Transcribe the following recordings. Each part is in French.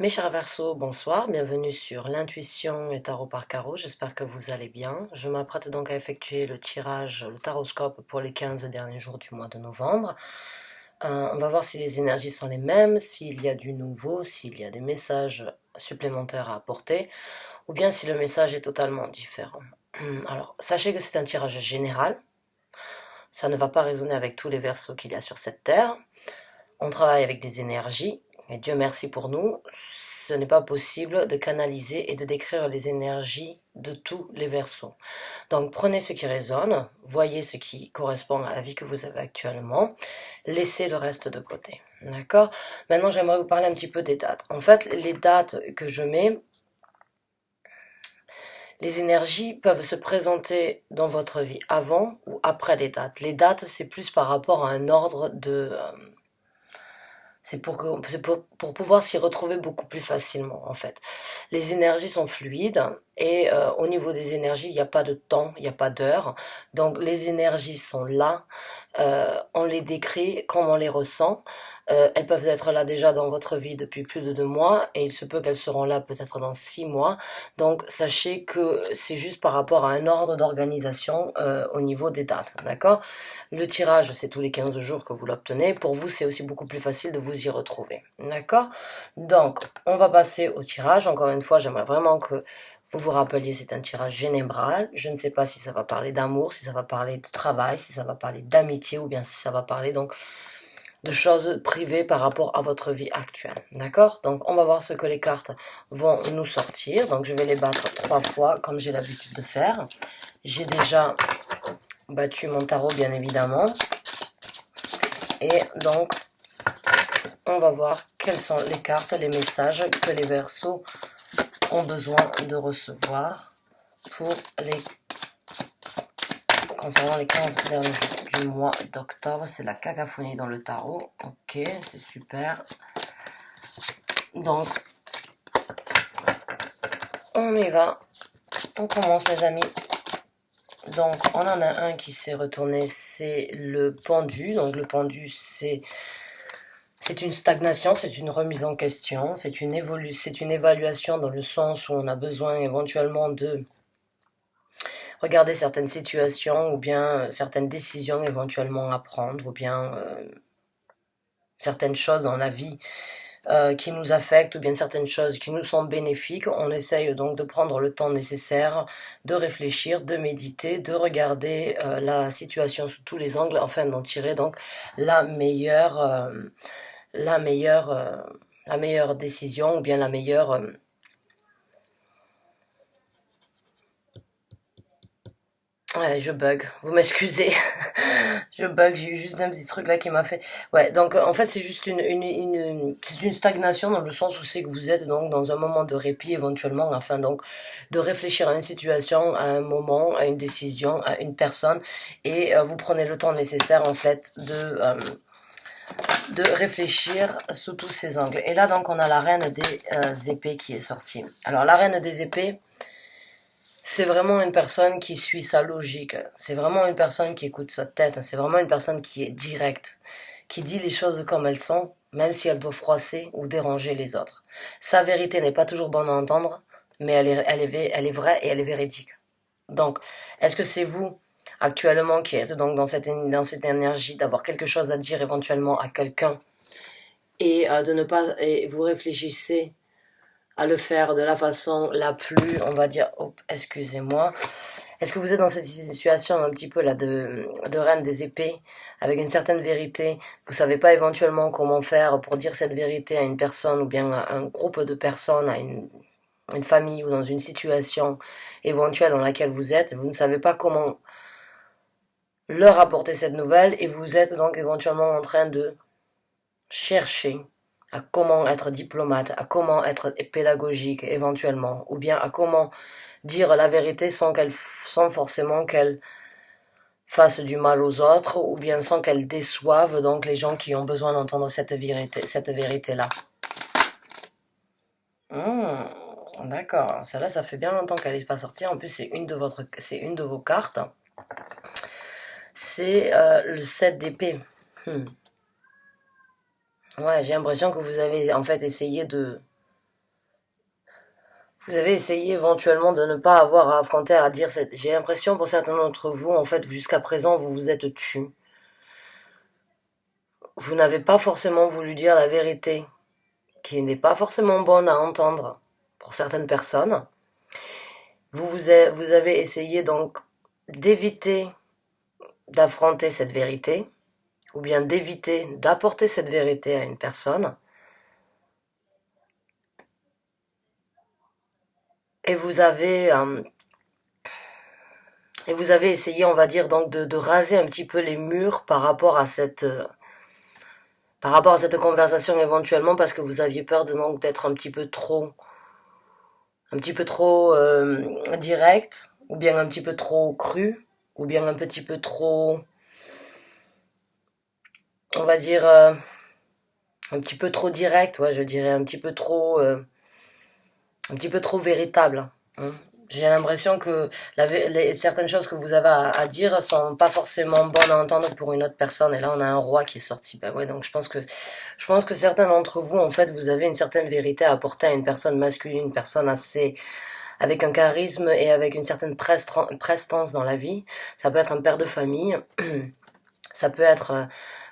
Mes chers Verseaux, bonsoir, bienvenue sur l'intuition et tarot par carreau, j'espère que vous allez bien. Je m'apprête donc à effectuer le tirage, le taroscope pour les 15 derniers jours du mois de novembre. On va voir si les énergies sont les mêmes, s'il y a du nouveau, s'il y a des messages supplémentaires à apporter, ou bien si le message est totalement différent. Alors, sachez que c'est un tirage général, ça ne va pas résonner avec tous les Verseaux qu'il y a sur cette terre. On travaille avec des énergies, et Dieu merci pour nous, ce n'est pas possible de canaliser et de décrire les énergies de tous les Verseaux. Donc prenez ce qui résonne, voyez ce qui correspond à la vie que vous avez actuellement, laissez le reste de côté. D'accord? Maintenant j'aimerais vous parler un petit peu des dates. En fait, les dates que je mets, les énergies peuvent se présenter dans votre vie avant ou après les dates. Les dates, c'est plus par rapport à un ordre de... C'est pour pouvoir s'y retrouver beaucoup plus facilement, en fait. Les énergies sont fluides et au niveau des énergies, il n'y a pas de temps, il n'y a pas d'heure. Donc les énergies sont là, on les décrit comme on les ressent. Elles peuvent être là déjà dans votre vie depuis plus de 2 mois et il se peut qu'elles seront là peut-être dans 6 mois. Donc sachez que c'est juste par rapport à un ordre d'organisation au niveau des dates, d'accord? Le tirage, c'est tous les 15 jours que vous l'obtenez. Pour vous, c'est aussi beaucoup plus facile de vous y retrouver, d'accord? Donc, on va passer au tirage. Encore une fois, j'aimerais vraiment que vous vous rappeliez, c'est un tirage général. Je ne sais pas si ça va parler d'amour, si ça va parler de travail, si ça va parler d'amitié ou bien si ça va parler donc de choses privées par rapport à votre vie actuelle. D'accord? Donc, on va voir ce que les cartes vont nous sortir. Donc, je vais les battre 3 fois comme j'ai l'habitude de faire. J'ai déjà battu mon tarot, bien évidemment. Et donc, on va voir quelles sont les cartes, les messages que les Verseaux ont besoin de recevoir pour concernant les 15 derniers jours du mois d'octobre. C'est la cacophonie dans le tarot. Ok, c'est super. Donc, on y va. On commence, mes amis. Donc, on en a un qui s'est retourné, c'est le pendu. Donc, le pendu, c'est une stagnation, c'est une remise en question, c'est une évaluation dans le sens où on a besoin éventuellement de regarder certaines situations ou bien certaines décisions éventuellement à prendre ou bien certaines choses dans la vie qui nous affectent ou bien certaines choses qui nous sont bénéfiques. On essaye donc de prendre le temps nécessaire de réfléchir, de méditer, de regarder la situation sous tous les angles afin d'en tirer donc la meilleure la meilleure décision ou bien la meilleure ouais, je bug, vous m'excusez. Je bug, j'ai eu juste un petit truc là qui m'a fait. Ouais, donc en fait c'est juste c'est une stagnation dans le sens où c'est que vous êtes donc dans un moment de répit éventuellement afin donc de réfléchir à une situation, à un moment, à une décision, à une personne et vous prenez le temps nécessaire en fait de réfléchir sous tous ces angles. Et là donc on a la reine des épées qui est sortie. Alors la reine des épées, c'est vraiment une personne qui suit sa logique, c'est vraiment une personne qui écoute sa tête, c'est vraiment une personne qui est directe, qui dit les choses comme elles sont, même si elle doit froisser ou déranger les autres. Sa vérité n'est pas toujours bonne à entendre, mais elle est vraie et elle est véridique. Donc, est-ce que c'est vous actuellement qui êtes donc dans cette énergie d'avoir quelque chose à dire éventuellement à quelqu'un et de ne pas et vous réfléchissez à le faire de la façon la plus, on va dire, oh, excusez-moi. Est-ce que vous êtes dans cette situation un petit peu là de reine des épées, avec une certaine vérité, vous savez pas éventuellement comment faire pour dire cette vérité à une personne ou bien à un groupe de personnes, à une famille ou dans une situation éventuelle dans laquelle vous êtes, vous ne savez pas comment leur apporter cette nouvelle et vous êtes donc éventuellement en train de chercher à comment être diplomate, à comment être pédagogique éventuellement, ou bien à comment dire la vérité sans forcément qu'elle fasse du mal aux autres, ou bien sans qu'elle déçoive donc les gens qui ont besoin d'entendre cette vérité-là. D'accord, celle-là, ça fait bien longtemps qu'elle n'est pas sortie. En plus, c'est une de vos cartes. C'est le 7 d'épée. Ouais, j'ai l'impression que vous avez en fait essayé Vous avez essayé éventuellement de ne pas avoir à affronter, à dire cette... J'ai l'impression pour certains d'entre vous, en fait, jusqu'à présent, vous vous êtes tu. Vous n'avez pas forcément voulu dire la vérité, qui n'est pas forcément bonne à entendre pour certaines personnes. Vous avez essayé donc d'éviter d'affronter cette vérité, ou bien d'éviter d'apporter cette vérité à une personne. Et et vous avez essayé, on va dire, donc de raser un petit peu les murs par rapport à cette conversation éventuellement, parce que vous aviez peur de donc d'être un petit peu trop direct, ou bien un petit peu trop cru, ou bien un petit peu trop, on va dire, un petit peu trop direct, ouais, je dirais, un petit peu trop véritable. Hein. J'ai l'impression que certaines choses que vous avez à dire sont pas forcément bonnes à entendre pour une autre personne. Et là, on a un roi qui est sorti. Ben ouais, donc je pense que certains d'entre vous, en fait, vous avez une certaine vérité à apporter à une personne masculine, une personne assez, avec un charisme et avec une certaine prestance dans la vie. Ça peut être un père de famille, ça peut être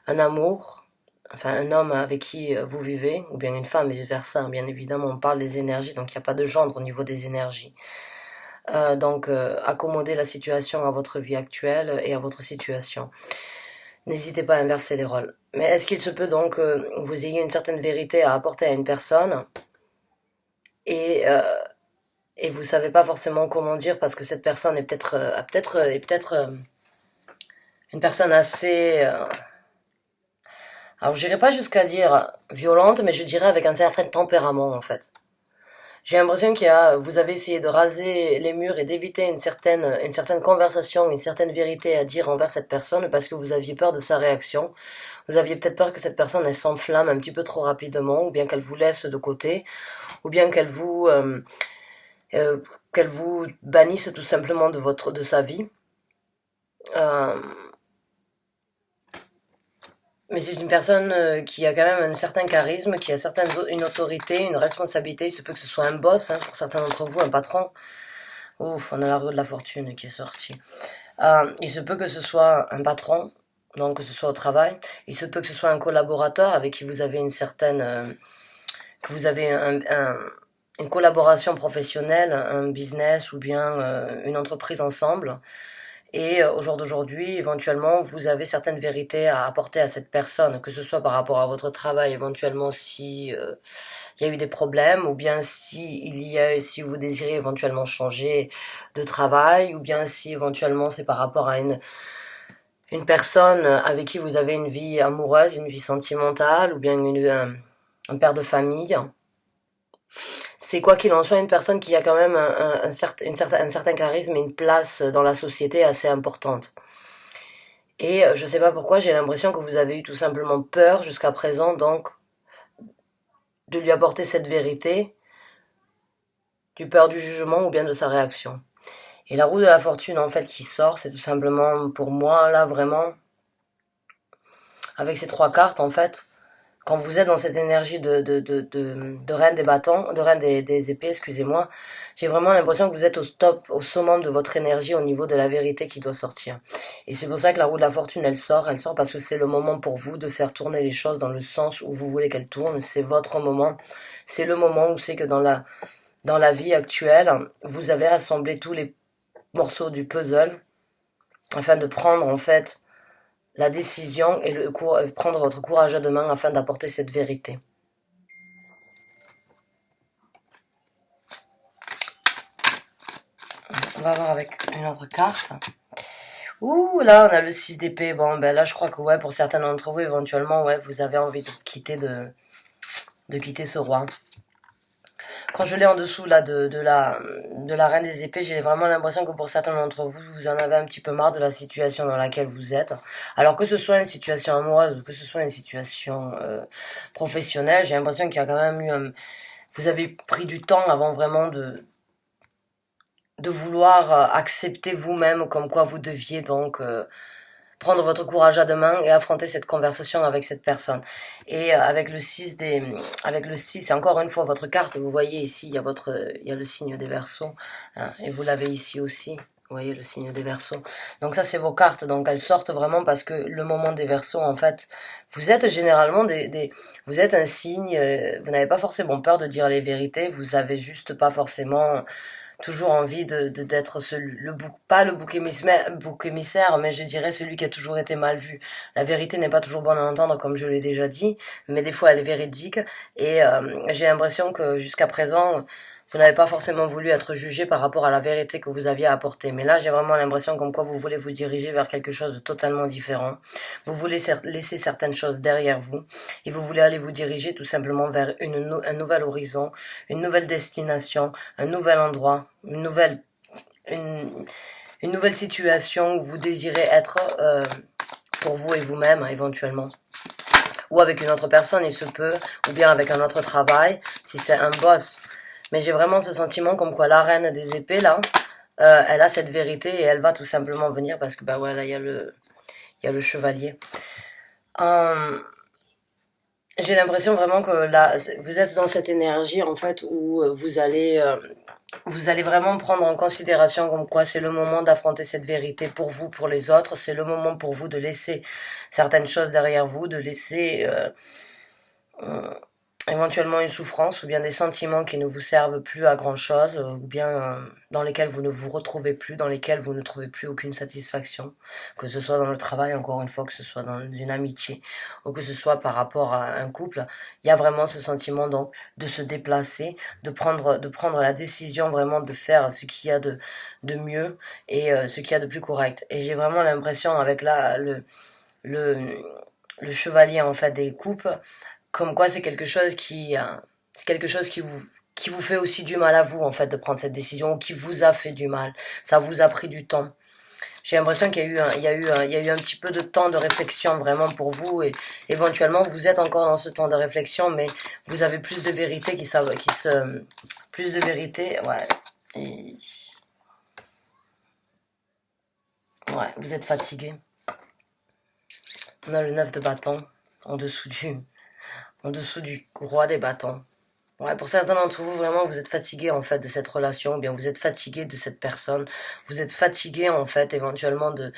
un amour, enfin un homme avec qui vous vivez, ou bien une femme, vice versa. Bien évidemment, on parle des énergies, donc il n'y a pas de gendre au niveau des énergies. Accommoder la situation à votre vie actuelle et à votre situation. N'hésitez pas à inverser les rôles. Mais est-ce qu'il se peut donc que vous ayez une certaine vérité à apporter à une personne et, euh, et vous savez pas forcément comment dire parce que cette personne est peut-être une personne assez alors je dirais pas jusqu'à dire violente, mais je dirais avec un certain tempérament en fait. J'ai l'impression vous avez essayé de raser les murs et d'éviter une certaine conversation, une certaine vérité à dire envers cette personne parce que vous aviez peur de sa réaction. Vous aviez peut-être peur que cette personne elle s'enflamme un petit peu trop rapidement, ou bien qu'elle vous laisse de côté, ou bien qu'elle vous bannisse tout simplement de sa vie. Euh, mais c'est une personne qui a quand même un certain charisme, qui a une autorité, une responsabilité. Il se peut que ce soit un boss, hein, pour certains d'entre vous, un patron. Ouf, on a la roue de la fortune qui est sortie. Il se peut que ce soit un patron, donc que ce soit au travail. Il se peut que ce soit un collaborateur avec qui vous avez que vous avez une collaboration professionnelle, un business ou bien une entreprise ensemble. Et au jour d'aujourd'hui, éventuellement, vous avez certaines vérités à apporter à cette personne, que ce soit par rapport à votre travail, éventuellement si il y a eu des problèmes, ou bien si vous désirez éventuellement changer de travail, ou bien si éventuellement c'est par rapport à une personne avec qui vous avez une vie amoureuse, une vie sentimentale, ou bien un père de famille. C'est quoi qu'il en soit une personne qui a quand même un certain charisme et une place dans la société assez importante. Et je sais pas pourquoi, j'ai l'impression que vous avez eu tout simplement peur jusqu'à présent, donc, de lui apporter cette vérité, du peur du jugement ou bien de sa réaction. Et la roue de la fortune, en fait, qui sort, c'est tout simplement, pour moi, là, vraiment, avec ces trois cartes, en fait, quand vous êtes dans cette énergie de reine des bâtons, de reine des épées, excusez-moi, j'ai vraiment l'impression que vous êtes au top, au summum de votre énergie au niveau de la vérité qui doit sortir. Et c'est pour ça que la roue de la fortune, elle sort parce que c'est le moment pour vous de faire tourner les choses dans le sens où vous voulez qu'elles tournent, c'est votre moment, c'est le moment où c'est que dans la vie actuelle, vous avez rassemblé tous les morceaux du puzzle afin de prendre, en fait, la décision et prendre votre courage à deux mains afin d'apporter cette vérité. On va voir avec une autre carte. Ouh, là, on a le 6 d'épée. Bon, ben là, je crois que, ouais, pour certains d'entre vous, éventuellement, ouais, vous avez envie de quitter ce roi. Quand je l'ai en dessous, là, de la reine des épées, j'ai vraiment l'impression que pour certains d'entre vous, vous en avez un petit peu marre de la situation dans laquelle vous êtes. Alors que ce soit une situation amoureuse ou que ce soit une situation professionnelle, j'ai l'impression qu'il y a quand même vous avez pris du temps avant vraiment de vouloir accepter vous-même comme quoi vous deviez donc prendre votre courage à deux mains et affronter cette conversation avec cette personne. Et avec le 6, et encore une fois, votre carte, vous voyez ici, il y a le signe des Verseaux, hein, et vous l'avez ici aussi. Vous voyez le signe des Verseaux. Donc ça, c'est vos cartes. Donc elles sortent vraiment parce que le moment des Verseaux, en fait, vous êtes généralement vous êtes un signe. Vous n'avez pas forcément peur de dire les vérités. Vous avez juste pas forcément toujours envie d'être pas le bouc émissaire, mais je dirais celui qui a toujours été mal vu. La vérité n'est pas toujours bonne à entendre, comme je l'ai déjà dit, mais des fois elle est véridique. Et j'ai l'impression que jusqu'à présent, vous n'avez pas forcément voulu être jugé par rapport à la vérité que vous aviez apportée. Mais là, j'ai vraiment l'impression comme quoi vous voulez vous diriger vers quelque chose de totalement différent. Vous voulez laisser certaines choses derrière vous et vous voulez aller vous diriger tout simplement vers un nouvel horizon, une nouvelle destination, un nouvel endroit, une, une nouvelle situation où vous désirez être pour vous et vous-même éventuellement. Ou avec une autre personne, il se peut, ou bien avec un autre travail, si c'est un boss. Mais j'ai vraiment ce sentiment comme quoi la reine des épées, là, elle a cette vérité et elle va tout simplement venir parce que, bah ouais, là, il y a le chevalier. J'ai l'impression vraiment que là, vous êtes dans cette énergie, en fait, où vous allez vraiment prendre en considération comme quoi c'est le moment d'affronter cette vérité pour vous, pour les autres. C'est le moment pour vous de laisser certaines choses derrière vous, de laisser éventuellement une souffrance ou bien des sentiments qui ne vous servent plus à grand chose ou bien dans lesquels vous ne vous retrouvez plus, dans lesquels vous ne trouvez plus aucune satisfaction, que ce soit dans le travail, encore une fois, que ce soit dans une amitié ou que ce soit par rapport à un couple. Il y a vraiment ce sentiment donc de se déplacer, de prendre la décision vraiment de faire ce qu'il y a de mieux et ce qu'il y a de plus correct. Et j'ai vraiment l'impression avec le, le chevalier en fait des coupes, comme quoi c'est quelque chose qui vous fait aussi du mal à vous en fait de prendre cette décision, qui vous a fait du mal. Ça vous a pris du temps. J'ai l'impression qu'il y a eu il y a eu un petit peu de temps de réflexion vraiment pour vous et éventuellement vous êtes encore dans ce temps de réflexion, mais vous avez plus de vérité plus de vérité, ouais. Et, ouais, vous êtes fatigué. On a le 9 de bâton en dessous du roi des bâtons. Ouais, pour certains d'entre vous, vraiment, vous êtes fatigué en fait de cette relation, ou bien vous êtes fatigué de cette personne, vous êtes fatigué en fait éventuellement il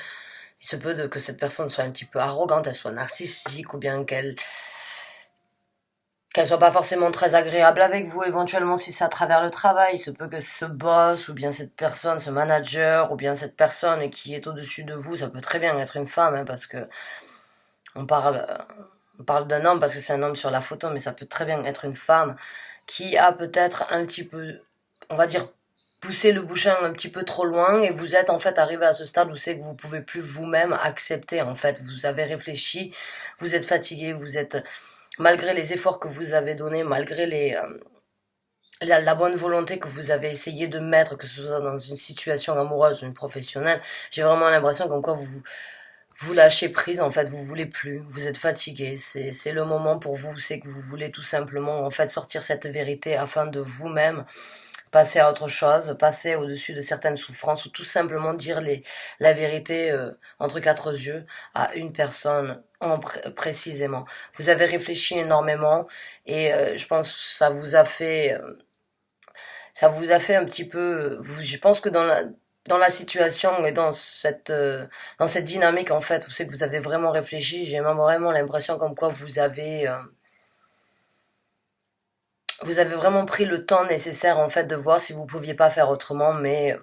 se peut que cette personne soit un petit peu arrogante, elle soit narcissique, ou bien qu'elle soit pas forcément très agréable avec vous, éventuellement si c'est à travers le travail, il se peut que ce boss, ou bien cette personne, ce manager, ou bien cette personne qui est au-dessus de vous, ça peut très bien être une femme, hein, parce que on parle, on parle d'un homme parce que c'est un homme sur la photo, mais ça peut très bien être une femme qui a peut-être un petit peu, on va dire, poussé le bouchon un petit peu trop loin et vous êtes en fait arrivé à ce stade où c'est que vous pouvez plus vous-même accepter en fait. Vous avez réfléchi, vous êtes fatigué, vous êtes, malgré les efforts que vous avez donnés, malgré la bonne volonté que vous avez essayé de mettre, que ce soit dans une situation amoureuse ou une professionnelle, j'ai vraiment l'impression comme quoi vous lâchez prise, en fait, vous voulez plus, vous êtes fatigué, c'est le moment pour vous, c'est que vous voulez tout simplement, en fait, sortir cette vérité afin de vous-même passer à autre chose, passer au-dessus de certaines souffrances ou tout simplement dire la vérité entre quatre yeux à une personne précisément. Vous avez réfléchi énormément et je pense que ça vous a fait un petit peu, je pense que dans la situation et dans cette dynamique en fait où c'est que vous avez vraiment réfléchi, j'ai même vraiment l'impression comme quoi vous avez vraiment pris le temps nécessaire en fait de voir si vous pouviez pas faire autrement, mais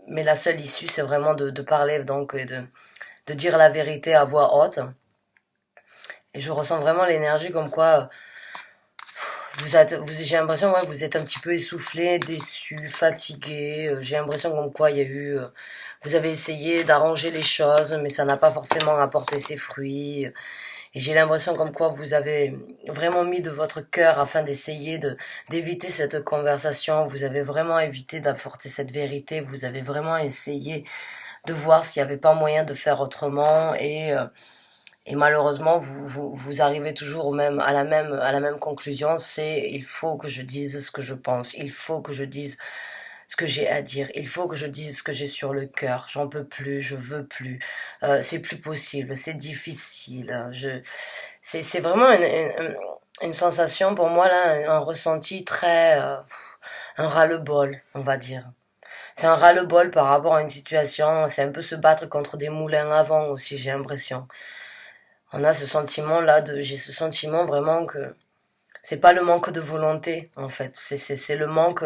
la seule issue c'est vraiment de parler donc et de dire la vérité à voix haute. Et je ressens vraiment l'énergie comme quoi j'ai l'impression ouais vous êtes un petit peu essoufflé, déçu, fatigué. J'ai l'impression comme quoi il y a eu vous avez essayé d'arranger les choses, mais ça n'a pas forcément apporté ses fruits. Et j'ai l'impression comme quoi vous avez vraiment mis de votre cœur afin d'essayer d'éviter cette conversation. Vous avez vraiment évité d'apporter cette vérité. Vous avez vraiment essayé de voir s'il n'y avait pas moyen de faire autrement. Et malheureusement, vous arrivez toujours à la même conclusion. C'est il faut que je dise ce que je pense. Il faut que je dise ce que j'ai à dire. Il faut que je dise ce que j'ai sur le cœur. J'en peux plus, je veux plus. C'est plus possible, c'est difficile. C'est vraiment une sensation pour moi là, un ressenti très, un ras-le-bol, on va dire. C'est un ras-le-bol par rapport à une situation. C'est un peu se battre contre des moulins à vent aussi, j'ai l'impression. On a ce sentiment là j'ai ce sentiment vraiment que c'est pas le manque de volonté en fait. C'est le manque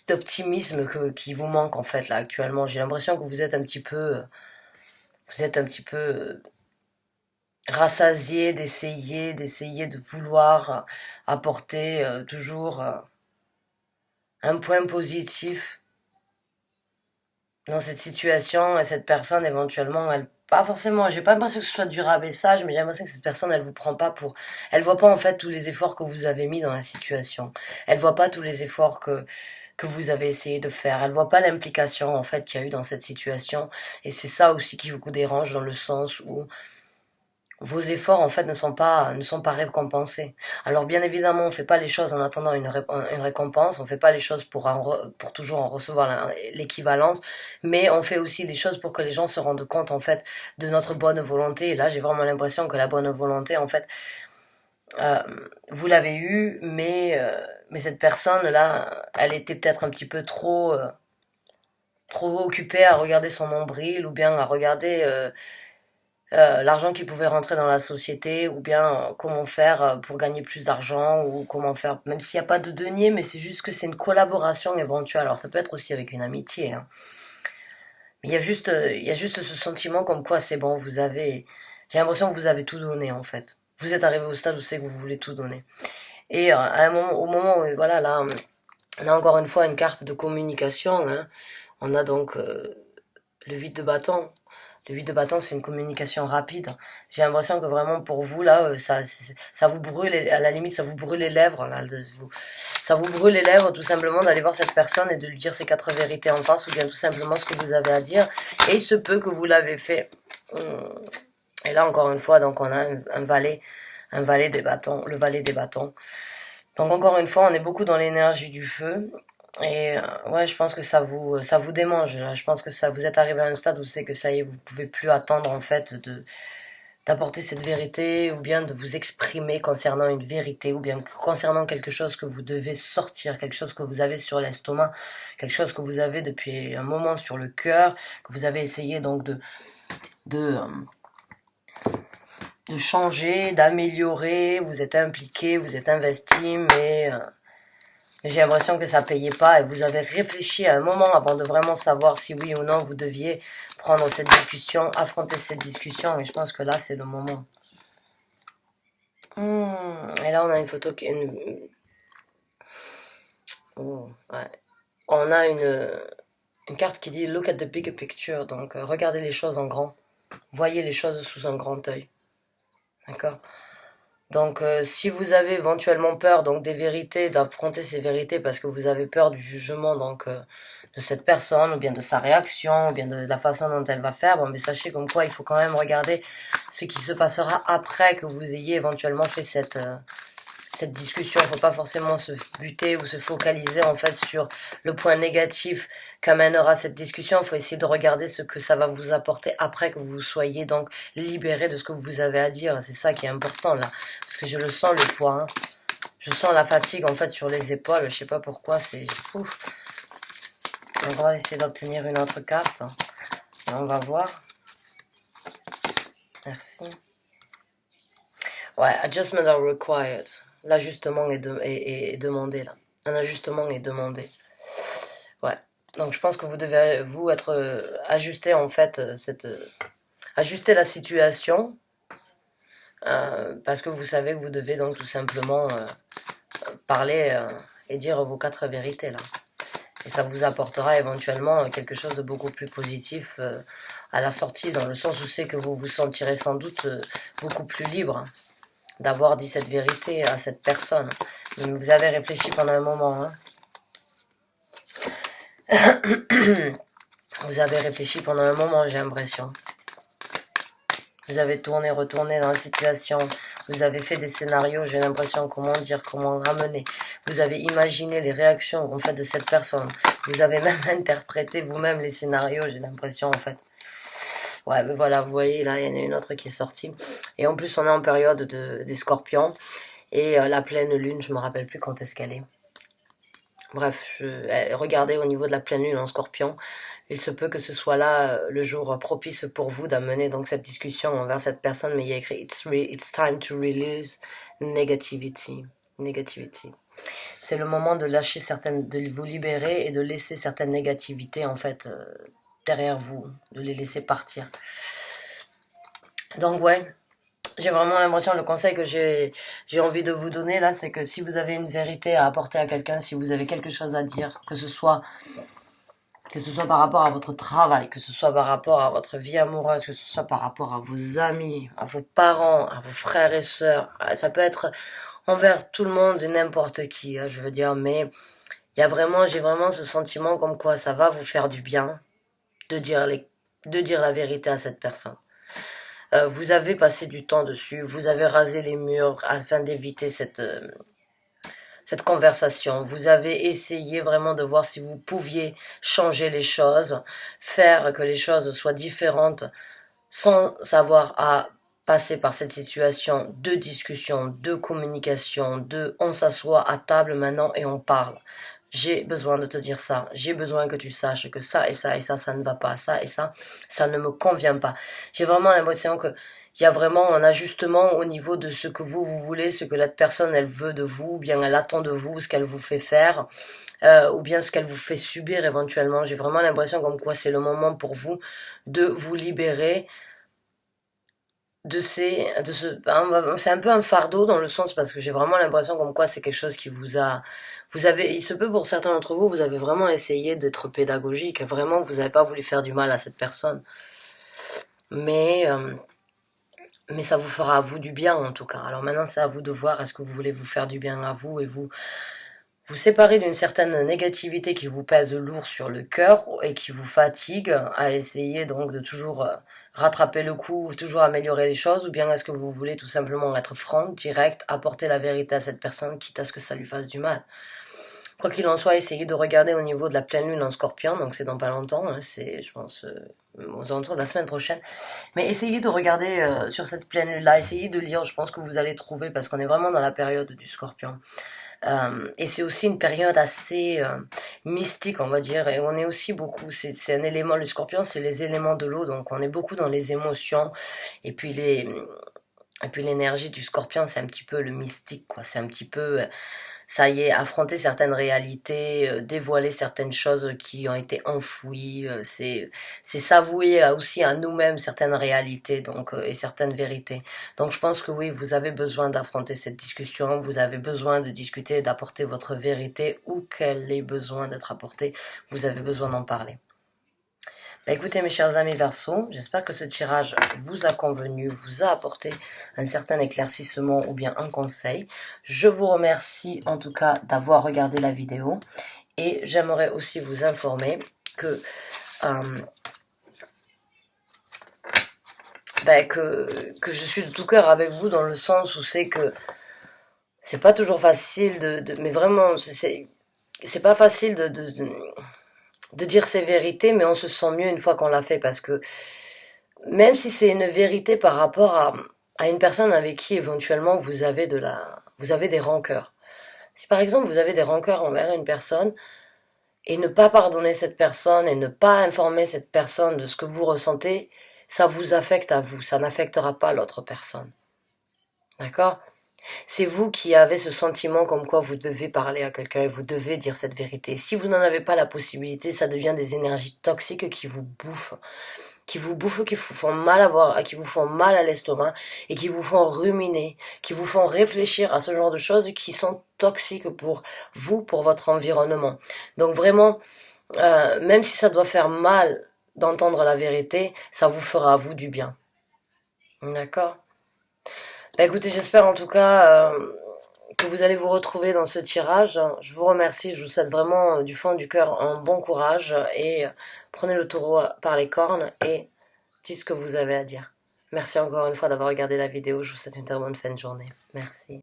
d'optimisme qui vous manque en fait là actuellement. J'ai l'impression que vous êtes un petit peu rassasié d'essayer de vouloir apporter toujours un point positif dans cette situation et cette personne éventuellement elle pas forcément, j'ai pas l'impression que ce soit du rabaissage, mais j'ai l'impression que cette personne, elle vous prend pas pour, elle voit pas en fait tous les efforts que vous avez mis dans la situation. Elle voit pas tous les efforts que vous avez essayé de faire. Elle voit pas l'implication en fait qu'il y a eu dans cette situation. Et c'est ça aussi qui vous dérange dans le sens où vos efforts en fait ne sont pas récompensés. Alors bien évidemment, on fait pas les choses en attendant une récompense, on fait pas les choses pour toujours en recevoir l'équivalence, mais on fait aussi les choses pour que les gens se rendent compte en fait de notre bonne volonté. Et là, j'ai vraiment l'impression que la bonne volonté en fait euh, vous l'avez eue, mais cette personne là, elle était peut-être un petit peu trop occupée à regarder son nombril ou bien à regarder l'argent qui pouvait rentrer dans la société ou bien comment faire pour gagner plus d'argent ou comment faire, même s'il n'y a pas de denier, mais c'est juste que c'est une collaboration éventuelle. Alors ça peut être aussi avec une amitié, hein. Mais il y a juste ce sentiment comme quoi c'est bon, j'ai l'impression que vous avez tout donné en fait. Vous êtes arrivé au stade où c'est que vous voulez tout donner. Et à un moment, au moment où, voilà, là, on a encore une fois une carte de communication, hein. On a donc le 8 de bâton. Le 8 de bâton, c'est une communication rapide. J'ai l'impression que vraiment pour vous, là, ça vous brûle, à la limite, ça vous brûle les lèvres, là, ça vous brûle les lèvres, tout simplement, d'aller voir cette personne et de lui dire ses quatre vérités en face, ou bien tout simplement ce que vous avez à dire. Et il se peut que vous l'avez fait. Et là, encore une fois, donc, on a un valet des bâtons, le valet des bâtons. Donc, encore une fois, on est beaucoup dans l'énergie du feu. Et ouais, je pense que ça vous démange. Là. Je pense que ça vous êtes arrivé à un stade où c'est que ça y est, vous pouvez plus attendre en fait d'apporter cette vérité ou bien de vous exprimer concernant une vérité ou bien concernant quelque chose que vous devez sortir, quelque chose que vous avez sur l'estomac, quelque chose que vous avez depuis un moment sur le cœur, que vous avez essayé donc de de changer, d'améliorer. Vous êtes impliqué, vous êtes investi, mais j'ai l'impression que ça payait pas et vous avez réfléchi à un moment avant de vraiment savoir si oui ou non vous deviez prendre cette discussion, affronter cette discussion et je pense que là c'est le moment. Et là on a une photo oh, ouais. On a une carte qui dit Look at the bigger picture, donc regardez les choses en grand, voyez les choses sous un grand œil, d'accord. Donc, si vous avez éventuellement peur donc des vérités, d'affronter ces vérités parce que vous avez peur du jugement donc de cette personne ou bien de sa réaction ou bien de la façon dont elle va faire, bon, mais sachez comme quoi il faut quand même regarder ce qui se passera après que vous ayez éventuellement fait cette discussion. Il ne faut pas forcément se buter ou se focaliser en fait sur le point négatif qu'amènera cette discussion. Il faut essayer de regarder ce que ça va vous apporter après que vous soyez donc libéré de ce que vous avez à dire. C'est ça qui est important là, parce que je le sens le poids. Hein. Je sens la fatigue en fait sur les épaules. Je sais pas pourquoi. C'est ouf. Donc on va essayer d'obtenir une autre carte et on va voir. Merci. Ouais, adjustment are required. L'ajustement est demandé là. Un ajustement est demandé. Ouais. Donc je pense que vous devez vous être ajusté en fait ajuster la situation parce que vous savez que vous devez donc tout simplement parler et dire vos quatre vérités là. Et ça vous apportera éventuellement quelque chose de beaucoup plus positif à la sortie, dans le sens où c'est que vous vous sentirez sans doute beaucoup plus libre d'avoir dit cette vérité à cette personne. Vous avez réfléchi pendant un moment. Hein. Vous avez réfléchi pendant un moment, j'ai l'impression. Vous avez tourné, retourné dans la situation. Vous avez fait des scénarios, j'ai l'impression, comment dire, comment ramener. Vous avez imaginé les réactions, en fait, de cette personne. Vous avez même interprété vous-même les scénarios, j'ai l'impression, en fait. Ouais, mais voilà, vous voyez, là, il y en a une autre qui est sortie. Et en plus, on est en période des scorpions. Et la pleine lune, je me rappelle plus quand est-ce qu'elle est. Bref, regardez au niveau de la pleine lune en scorpion. Il se peut que ce soit là le jour propice pour vous d'amener donc cette discussion envers cette personne, mais il y a écrit it's time to release negativity. Negativity. C'est le moment de lâcher certaines, de vous libérer et de laisser certaines négativités en fait derrière vous, de les laisser partir. Donc ouais, j'ai vraiment l'impression, le conseil que j'ai envie de vous donner là, c'est que si vous avez une vérité à apporter à quelqu'un, si vous avez quelque chose à dire, que ce soit par rapport à votre travail, que ce soit par rapport à votre vie amoureuse, que ce soit par rapport à vos amis, à vos parents, à vos frères et sœurs, ça peut être envers tout le monde, n'importe qui, je veux dire, mais j'ai vraiment ce sentiment comme quoi ça va vous faire du bien de dire la vérité à cette personne. Vous avez passé du temps dessus, vous avez rasé les murs afin d'éviter cette conversation. Vous avez essayé vraiment de voir si vous pouviez changer les choses, faire que les choses soient différentes sans avoir à passer par cette situation de discussion, de communication, de on s'assoit à table maintenant et on parle. J'ai besoin de te dire ça, j'ai besoin que tu saches que ça et ça et ça ne va pas, ça et ça ne me convient pas. J'ai vraiment l'impression que il y a vraiment un ajustement au niveau de ce que vous voulez, ce que la personne elle veut de vous, ou bien elle attend de vous, ce qu'elle vous fait faire, ou bien ce qu'elle vous fait subir éventuellement. J'ai vraiment l'impression comme quoi c'est le moment pour vous de vous libérer c'est un peu un fardeau dans le sens parce que j'ai vraiment l'impression comme quoi c'est quelque chose qui il se peut pour certains d'entre vous, vous avez vraiment essayé d'être pédagogique, vraiment vous n'avez pas voulu faire du mal à cette personne, mais ça vous fera à vous du bien en tout cas. Alors maintenant c'est à vous de voir est-ce que vous voulez vous faire du bien à vous et vous séparer d'une certaine négativité qui vous pèse lourd sur le cœur et qui vous fatigue à essayer donc de toujours rattraper le coup, toujours améliorer les choses, ou bien est-ce que vous voulez tout simplement être franc, direct, apporter la vérité à cette personne, quitte à ce que ça lui fasse du mal. Quoi qu'il en soit, essayez de regarder au niveau de la pleine lune en scorpion, donc c'est dans pas longtemps, hein, c'est je pense aux alentours de la semaine prochaine. Mais essayez de regarder sur cette pleine lune-là, essayez de lire, je pense que vous allez trouver, parce qu'on est vraiment dans la période du scorpion. Et c'est aussi une période assez mystique, on va dire, et on est aussi beaucoup, c'est un élément, le scorpion c'est les éléments de l'eau, donc on est beaucoup dans les émotions, et puis l'énergie du scorpion c'est un petit peu le mystique, quoi, c'est un petit peu, ça y est, affronter certaines réalités, dévoiler certaines choses qui ont été enfouies, c'est s'avouer aussi à nous-mêmes certaines réalités donc et certaines vérités. Donc je pense que oui, vous avez besoin d'affronter cette discussion, vous avez besoin de discuter, d'apporter votre vérité où qu'elle ait besoin d'être apportée, vous avez besoin d'en parler. Bah écoutez mes chers amis Verseaux, j'espère que ce tirage vous a convenu, vous a apporté un certain éclaircissement ou bien un conseil. Je vous remercie en tout cas d'avoir regardé la vidéo et j'aimerais aussi vous informer que je suis de tout cœur avec vous dans le sens où c'est que c'est pas toujours facile mais vraiment c'est pas facile de dire ses vérités, mais on se sent mieux une fois qu'on l'a fait, parce que même si c'est une vérité par rapport à une personne avec qui éventuellement vous avez des rancœurs. Si par exemple vous avez des rancœurs envers une personne, et ne pas pardonner cette personne, et ne pas informer cette personne de ce que vous ressentez, ça vous affecte à vous, ça n'affectera pas l'autre personne. D'accord ? C'est vous qui avez ce sentiment comme quoi vous devez parler à quelqu'un et vous devez dire cette vérité. Si vous n'en avez pas la possibilité, ça devient des énergies toxiques qui vous bouffent, qui vous font mal qui vous font mal à l'estomac et qui vous font ruminer, qui vous font réfléchir à ce genre de choses qui sont toxiques pour vous, pour votre environnement. Donc vraiment, même si ça doit faire mal d'entendre la vérité, ça vous fera à vous du bien. D'accord ? Bah écoutez, j'espère en tout cas que vous allez vous retrouver dans ce tirage. Je vous remercie, je vous souhaite vraiment du fond du cœur un bon courage et prenez le taureau par les cornes et dites ce que vous avez à dire. Merci encore une fois d'avoir regardé la vidéo. Je vous souhaite une très bonne fin de journée. Merci.